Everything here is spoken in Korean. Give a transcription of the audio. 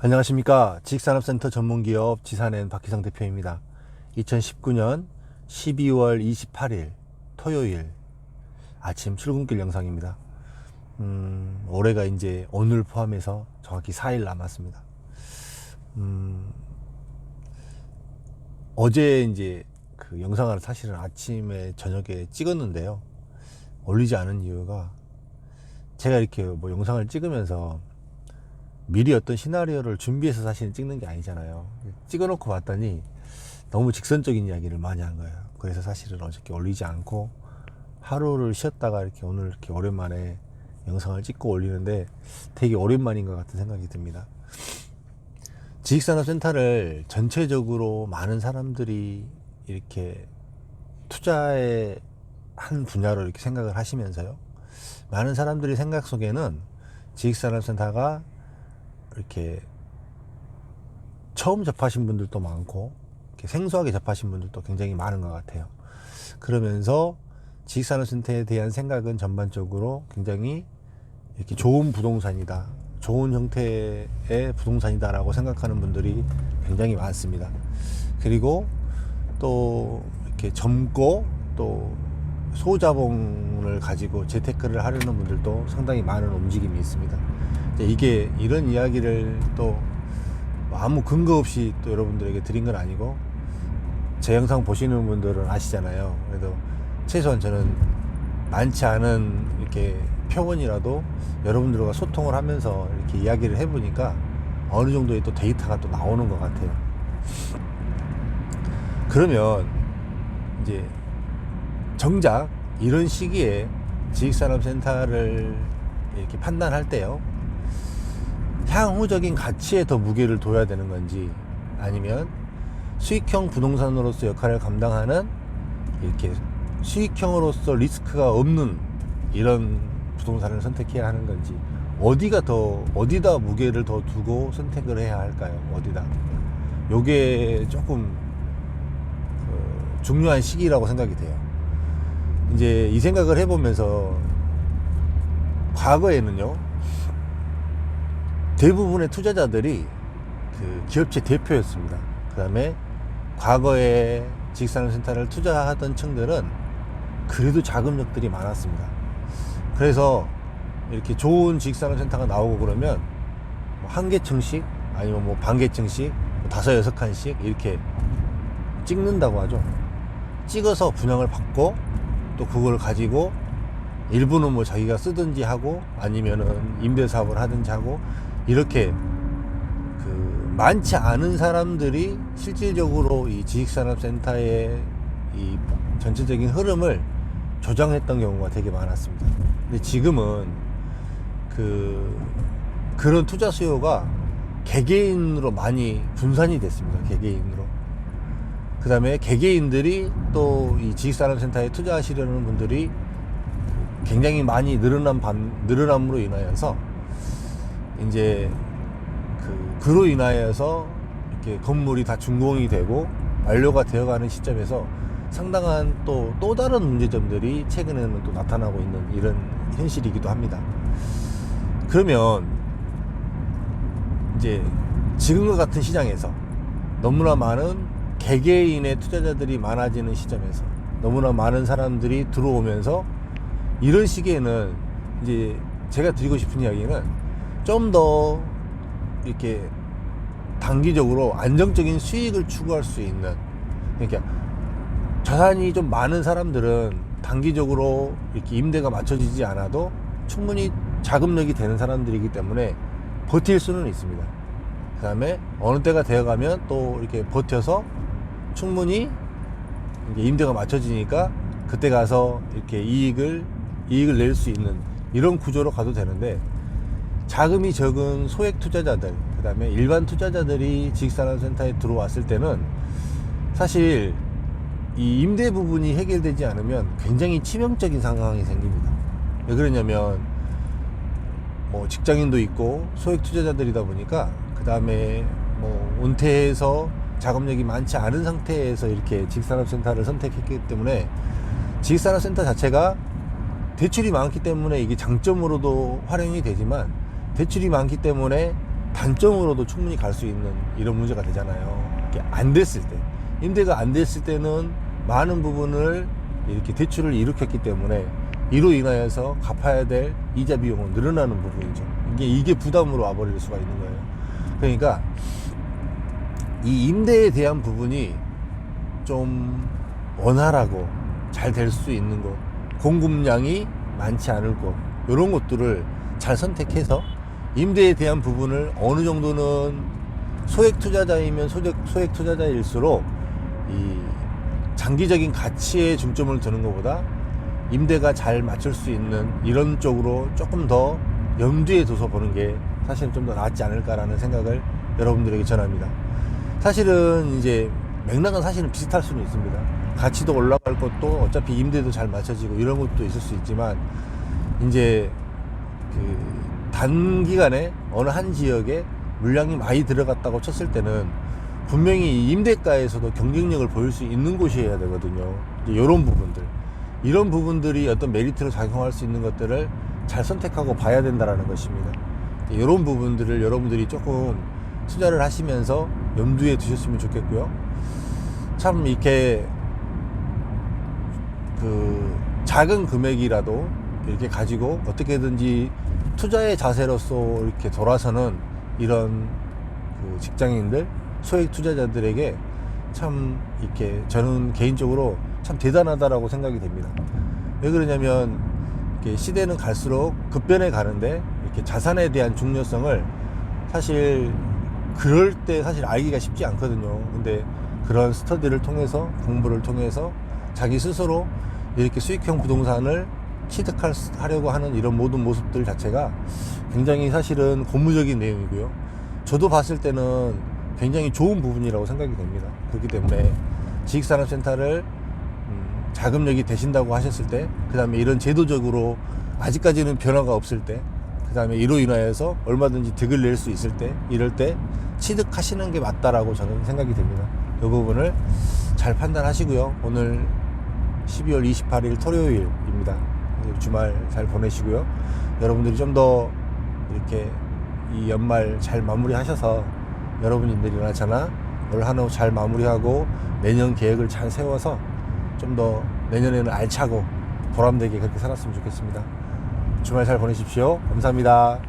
안녕하십니까. 지식산업센터 전문기업 지산엔 박희성 대표입니다. 2019년 12월 28일 토요일 아침 출근길 영상입니다. 올해가 이제 오늘 포함해서 정확히 4일 남았습니다. 어제 이제 그 영상을 사실은 아침에 저녁에 찍었는데요. 올리지 않은 이유가 제가 이렇게 뭐 영상을 찍으면서 미리 어떤 시나리오를 준비해서 사실은 찍는 게 아니잖아요. 찍어놓고 봤더니 너무 직선적인 이야기를 많이 한 거예요. 그래서 사실은 어저께 올리지 않고 하루를 쉬었다가 이렇게 오늘 이렇게 오랜만에 영상을 찍고 올리는데 되게 오랜만인 것 같은 생각이 듭니다. 지식산업센터를 전체적으로 많은 사람들이 이렇게 투자의 한 분야로 이렇게 생각을 하시면서요. 많은 사람들이 생각 속에는 지식산업센터가 이렇게 처음 접하신 분들도 많고 이렇게 생소하게 접하신 분들도 굉장히 많은 것 같아요. 그러면서 지식산업센터에 대한 생각은 전반적으로 굉장히 이렇게 좋은 부동산이다, 좋은 형태의 부동산이다 라고 생각하는 분들이 굉장히 많습니다. 그리고 또 이렇게 젊고 또 소자본을 가지고 재테크를 하려는 분들도 상당히 많은 움직임이 있습니다. 이게 이런 이야기를 또 아무 근거 없이 또 여러분들에게 드린 건 아니고 제 영상 보시는 분들은 아시잖아요. 그래도 최소한 저는 많지 않은 이렇게 표본이라도 여러분들과 소통을 하면서 이렇게 이야기를 해보니까 어느 정도의 또 데이터가 또 나오는 것 같아요. 그러면 이제 정작 이런 시기에 지식산업센터를 이렇게 판단할 때요, 향후적인 가치에 더 무게를 둬야 되는 건지 아니면 수익형 부동산으로서 역할을 감당하는 이렇게 수익형으로서 리스크가 없는 이런 부동산을 선택해야 하는 건지, 어디다 무게를 더 두고 선택을 해야 할까요? 어디다? 요게 조금 중요한 시기라고 생각이 돼요. 이제 이 생각을 해보면서 과거에는요, 대부분의 투자자들이 그 기업체 대표였습니다. 그 다음에 과거에 지식산업센터를 투자하던 층들은 그래도 자금력들이 많았습니다. 그래서 이렇게 좋은 지식산업센터가 나오고 그러면 한 개층씩 아니면 뭐 반 개층씩 5-6칸씩 이렇게 찍는다고 하죠. 찍어서 분양을 받고 또 그걸 가지고 일부는 뭐 자기가 쓰든지 하고 아니면은 임대사업을 하든지 하고, 이렇게 그 많지 않은 사람들이 실질적으로 이 지식산업센터의 이 전체적인 흐름을 조장했던 경우가 되게 많았습니다. 근데 지금은 그런 투자 수요가 개개인으로 많이 분산이 됐습니다. 개개인으로. 그 다음에 개개인들이 또 이 지식산업센터에 투자하시려는 분들이 굉장히 많이 늘어남으로 인하여서 이제 그로 인하여서 이렇게 건물이 다 준공이 되고 완료가 되어가는 시점에서 상당한 또 다른 문제점들이 최근에는 또 나타나고 있는 이런 현실이기도 합니다. 그러면 이제 지금과 같은 시장에서 너무나 많은 개개인의 투자자들이 많아지는 시점에서 너무나 많은 사람들이 들어오면서 이런 시기에는 이제 제가 드리고 싶은 이야기는 좀 더 이렇게 단기적으로 안정적인 수익을 추구할 수 있는, 그러니까 자산이 좀 많은 사람들은 단기적으로 이렇게 임대가 맞춰지지 않아도 충분히 자금력이 되는 사람들이기 때문에 버틸 수는 있습니다. 그 다음에 어느 때가 되어가면 또 이렇게 버텨서 충분히 이제 임대가 맞춰지니까 그때 가서 이렇게 이익을 낼 수 있는 이런 구조로 가도 되는데, 자금이 적은 소액 투자자들, 그 다음에 일반 투자자들이 지식산업센터에 들어왔을 때는 사실 이 임대 부분이 해결되지 않으면 굉장히 치명적인 상황이 생깁니다. 왜 그러냐면 뭐 직장인도 있고 소액 투자자들이다 보니까, 그 다음에 뭐 은퇴해서 자금력이 많지 않은 상태에서 이렇게 지식산업센터를 선택했기 때문에 지식산업센터 자체가 대출이 많기 때문에 이게 장점으로도 활용이 되지만, 대출이 많기 때문에 단점으로도 충분히 갈 수 있는 이런 문제가 되잖아요. 이게 안 됐을 때, 임대가 안 됐을 때는 많은 부분을 이렇게 대출을 일으켰기 때문에 이로 인하여서 갚아야 될 이자 비용은 늘어나는 부분이죠. 이게 부담으로 와버릴 수가 있는 거예요. 그러니까 이 임대에 대한 부분이 좀 원활하고 잘 될 수 있는 것, 공급량이 많지 않을 것, 이런 것들을 잘 선택해서 임대에 대한 부분을 어느 정도는 소액 투자자이면 소액 투자자일수록 이 장기적인 가치에 중점을 두는 것보다 임대가 잘 맞출 수 있는 이런 쪽으로 조금 더 염두에 둬서 보는 게 사실은 좀 더 낫지 않을까라는 생각을 여러분들에게 전합니다. 사실은 이제 맥락은 사실은 비슷할 수는 있습니다. 가치도 올라갈 것도 어차피 임대도 잘 맞춰지고 이런 것도 있을 수 있지만, 이제 그 단기간에 어느 한 지역에 물량이 많이 들어갔다고 쳤을 때는 분명히 임대가에서도 경쟁력을 보일 수 있는 곳이어야 되거든요. 이제 이런 부분들이 어떤 메리트로 작용할 수 있는 것들을 잘 선택하고 봐야 된다라는 것입니다. 이런 부분들을 여러분들이 조금 투자를 하시면서 염두에 두셨으면 좋겠고요. 참 이렇게 그 작은 금액이라도 이렇게 가지고 어떻게든지 투자의 자세로서 이렇게 돌아서는 이런 그 직장인들, 소액 투자자들에게 참 이렇게 저는 개인적으로 참 대단하다라고 생각이 됩니다. 왜 그러냐면 이렇게 시대는 갈수록 급변해 가는데 이렇게 자산에 대한 중요성을 사실 그럴 때 사실 알기가 쉽지 않거든요. 근데 그런 스터디를 통해서, 공부를 통해서 자기 스스로 이렇게 수익형 부동산을 취득하려고 하는 이런 모든 모습들 자체가 굉장히 사실은 고무적인 내용이고요. 저도 봤을 때는 굉장히 좋은 부분이라고 생각이 됩니다. 그렇기 때문에 지식산업센터를 자금력이 되신다고 하셨을 때, 그 다음에 이런 제도적으로 아직까지는 변화가 없을 때, 그 다음에 이로 인하여서 얼마든지 득을 낼 수 있을 때, 이럴 때 취득하시는 게 맞다라고 저는 생각이 됩니다. 이 부분을 잘 판단하시고요. 오늘 12월 28일 토요일입니다. 주말 잘 보내시고요. 여러분들이 좀 더 이렇게 이 연말 잘 마무리하셔서 여러분들이나 저나 올 한 해 잘 마무리하고 내년 계획을 잘 세워서 좀 더 내년에는 알차고 보람되게 그렇게 살았으면 좋겠습니다. 주말 잘 보내십시오. 감사합니다.